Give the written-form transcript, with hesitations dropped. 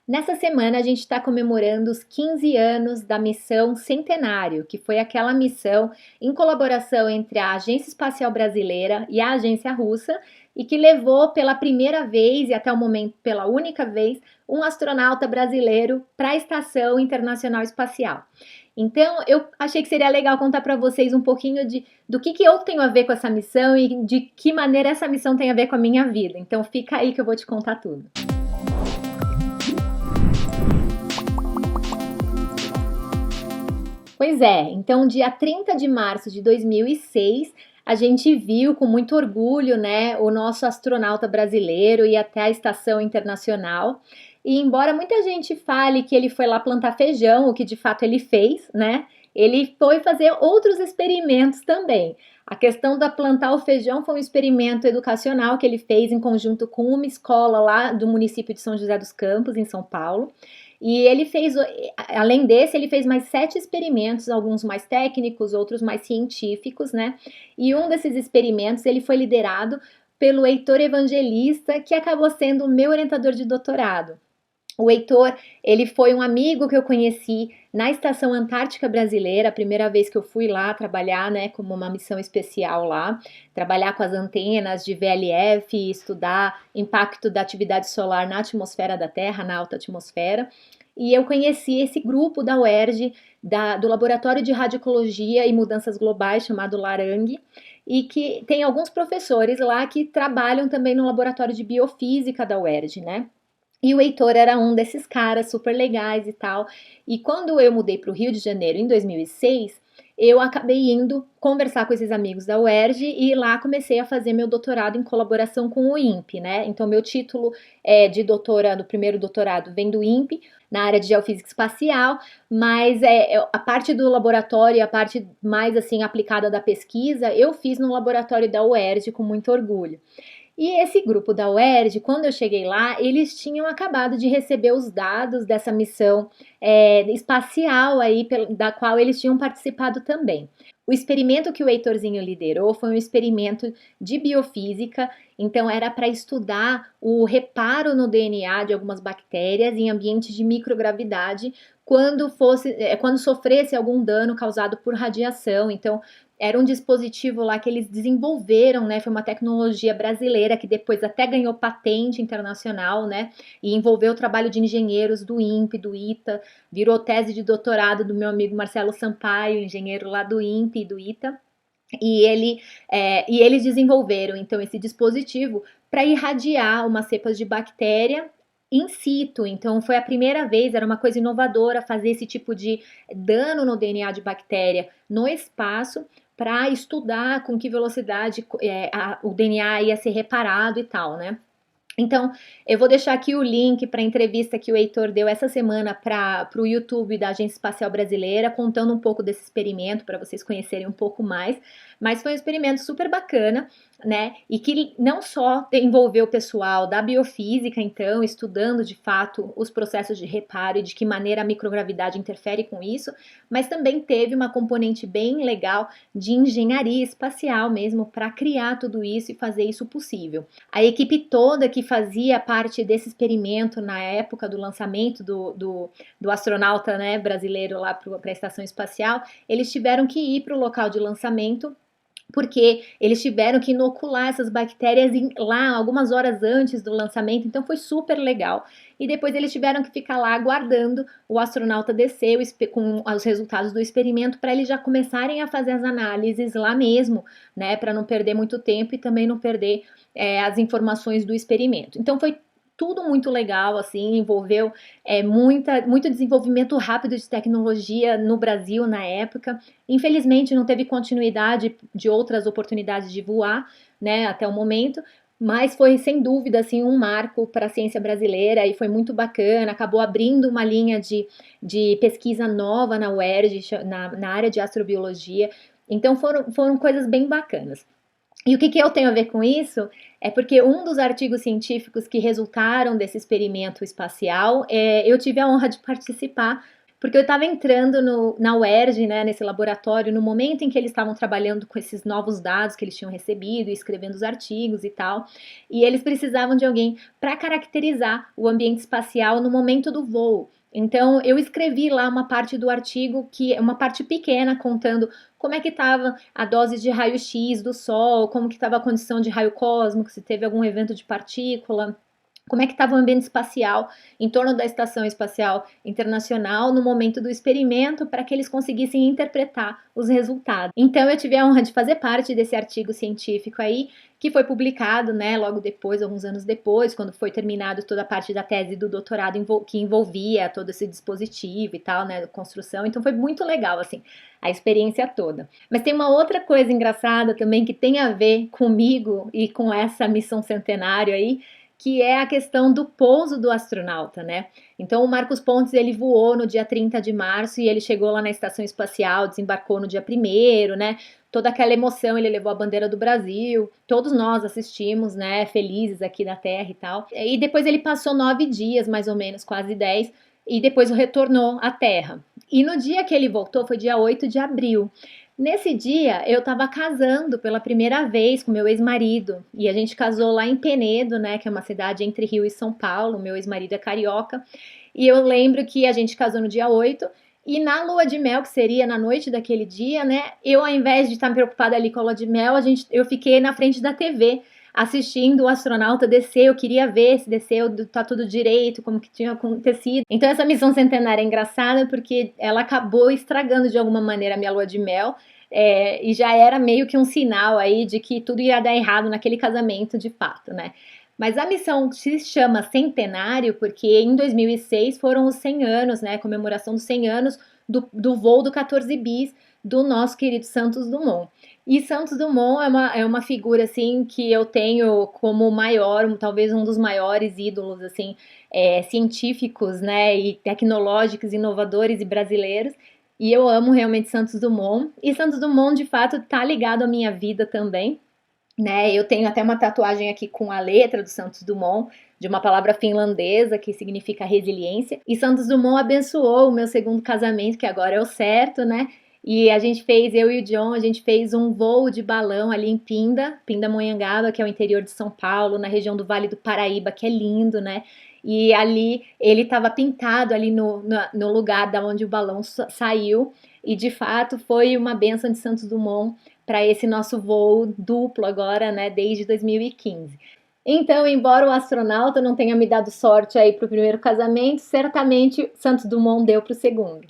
Nessa semana a gente está comemorando os 15 anos da missão Centenário, que foi aquela missão em colaboração entre a Agência Espacial Brasileira e a Agência Russa e que levou pela primeira vez e até o momento pela única vez um astronauta brasileiro para a Estação Internacional Espacial. Então, eu achei que seria legal contar para vocês um pouquinho do que eu tenho a ver com essa missão e de que maneira essa missão tem a ver com a minha vida. Então, fica aí que eu vou te contar tudo. Pois é, então dia 30 de março de 2006, a gente viu com muito orgulho, né, o nosso astronauta brasileiro ir até a Estação Internacional. E embora muita gente fale que ele foi lá plantar feijão, o que de fato ele fez, né, ele foi fazer outros experimentos também. A questão da plantar o feijão foi um experimento educacional que ele fez em conjunto com uma escola lá do município de São José dos Campos, em São Paulo. E ele fez, além desse, ele fez mais 7 experimentos, alguns mais técnicos, outros mais científicos, né? E um desses experimentos, ele foi liderado pelo Heitor Evangelista, que acabou sendo o meu orientador de doutorado. O Heitor, ele foi um amigo que eu conheci na Estação Antártica Brasileira, a primeira vez que eu fui lá trabalhar, né, como uma missão especial lá, trabalhar com as antenas de VLF, estudar impacto da atividade solar na atmosfera da Terra, na alta atmosfera. E eu conheci esse grupo da UERJ, do Laboratório de Radiologia e Mudanças Globais, chamado LARANG, e que tem alguns professores lá que trabalham também no Laboratório de Biofísica da UERJ, né? E o Heitor era um desses caras super legais e tal. E quando eu mudei para o Rio de Janeiro em 2006, eu acabei indo conversar com esses amigos da UERJ e lá comecei a fazer meu doutorado em colaboração com o INPE, né? Então, meu título de doutora, do primeiro doutorado, vem do INPE, na área de geofísica espacial, mas a parte do laboratório, a parte mais assim aplicada da pesquisa, eu fiz no laboratório da UERJ com muito orgulho. E esse grupo da UERJ, quando eu cheguei lá, eles tinham acabado de receber os dados dessa missão espacial aí, da qual eles tinham participado também. O experimento que o Heitorzinho liderou foi um experimento de biofísica, então era para estudar o reparo no DNA de algumas bactérias em ambientes de microgravidade quando sofresse algum dano causado por radiação. Então, era um dispositivo lá que eles desenvolveram, né? Foi uma tecnologia brasileira que depois até ganhou patente internacional, né? E envolveu o trabalho de engenheiros do INPE, do ITA, virou tese de doutorado do meu amigo Marcelo Sampaio, engenheiro lá do INPE e do ITA. E eles desenvolveram então esse dispositivo para irradiar umas cepas de bactéria in situ. Então foi a primeira vez, era uma coisa inovadora fazer esse tipo de dano no DNA de bactéria no espaço para estudar com que velocidade o DNA ia ser reparado e tal, né? Então, eu vou deixar aqui o link para a entrevista que o Heitor deu essa semana para o YouTube da Agência Espacial Brasileira, contando um pouco desse experimento para vocês conhecerem um pouco mais. Mas foi um experimento super bacana, né? E que não só envolveu o pessoal da biofísica, então, estudando de fato os processos de reparo e de que maneira a microgravidade interfere com isso, mas também teve uma componente bem legal de engenharia espacial mesmo para criar tudo isso e fazer isso possível. A equipe toda que fazia parte desse experimento na época do lançamento do astronauta, né, brasileiro lá para a estação espacial, eles tiveram que ir para o local de lançamento porque eles tiveram que inocular essas bactérias lá algumas horas antes do lançamento, então foi super legal. E depois eles tiveram que ficar lá aguardando o astronauta descer com os resultados do experimento para eles já começarem a fazer as análises lá mesmo, né, para não perder muito tempo e também não perder as informações do experimento. Então foi tudo muito legal, assim, envolveu muito desenvolvimento rápido de tecnologia no Brasil na época. Infelizmente não teve continuidade de outras oportunidades de voar, né, até o momento, mas foi sem dúvida assim um marco para a ciência brasileira e foi muito bacana, acabou abrindo uma linha de pesquisa nova na UERJ, na área de astrobiologia, então foram coisas bem bacanas. E o que eu tenho a ver com isso é porque um dos artigos científicos que resultaram desse experimento espacial, eu tive a honra de participar, porque eu estava entrando na UERJ, né, nesse laboratório, no momento em que eles estavam trabalhando com esses novos dados que eles tinham recebido, escrevendo os artigos e tal, e eles precisavam de alguém para caracterizar o ambiente espacial no momento do voo. Então, eu escrevi lá uma parte do artigo, que é uma parte pequena, contando como é que estava a dose de raio-x do Sol, como que estava a condição de raio cósmico, se teve algum evento de partícula, como é que estava o ambiente espacial em torno da Estação Espacial Internacional no momento do experimento, para que eles conseguissem interpretar os resultados. Então eu tive a honra de fazer parte desse artigo científico aí, que foi publicado, né, logo depois, alguns anos depois, quando foi terminado toda a parte da tese do doutorado que envolvia todo esse dispositivo e tal, né, construção. Então foi muito legal, assim, a experiência toda. Mas tem uma outra coisa engraçada também que tem a ver comigo e com essa missão centenário aí, que é a questão do pouso do astronauta, né? Então o Marcos Pontes, ele voou no dia 30 de março e ele chegou lá na estação espacial, desembarcou no dia 1º, né? Toda aquela emoção, ele levou a bandeira do Brasil, todos nós assistimos, né, felizes aqui na Terra e tal. E depois ele passou 9 dias, mais ou menos, quase 10, e depois retornou à Terra. E no dia que ele voltou, foi dia 8 de abril. Nesse dia, eu estava casando pela primeira vez com meu ex-marido, e a gente casou lá em Penedo, né, que é uma cidade entre Rio e São Paulo. Meu ex-marido é carioca, e eu lembro que a gente casou no dia 8, e na lua de mel, que seria na noite daquele dia, né, eu, ao invés de estar me preocupada ali com a lua de mel, eu fiquei na frente da TV, assistindo o astronauta descer. Eu queria ver se desceu, tá tudo direito, como que tinha acontecido. Então essa missão centenária é engraçada porque ela acabou estragando de alguma maneira a minha lua de mel, e já era meio que um sinal aí de que tudo ia dar errado naquele casamento de fato, né? Mas a missão se chama Centenário porque em 2006 foram os 100 anos, né? A comemoração dos 100 anos do voo do 14 bis do nosso querido Santos Dumont. E Santos Dumont é uma figura, assim, que eu tenho como maior, talvez um dos maiores ídolos, assim, científicos, né, e tecnológicos, inovadores e brasileiros. E eu amo realmente Santos Dumont. E Santos Dumont, de fato, tá ligado à minha vida também, né? Eu tenho até uma tatuagem aqui com a letra do Santos Dumont, de uma palavra finlandesa que significa resiliência. E Santos Dumont abençoou o meu segundo casamento, que agora é o certo, né? E a gente fez, eu e o John, a gente fez um voo de balão ali em Pindamonhangaba, que é o interior de São Paulo, na região do Vale do Paraíba, que é lindo, né? E ali ele estava pintado ali no lugar da onde o balão saiu. E de fato foi uma bênção de Santos Dumont para esse nosso voo duplo agora, né, desde 2015. Então, embora o astronauta não tenha me dado sorte aí para o primeiro casamento, certamente Santos Dumont deu para o segundo.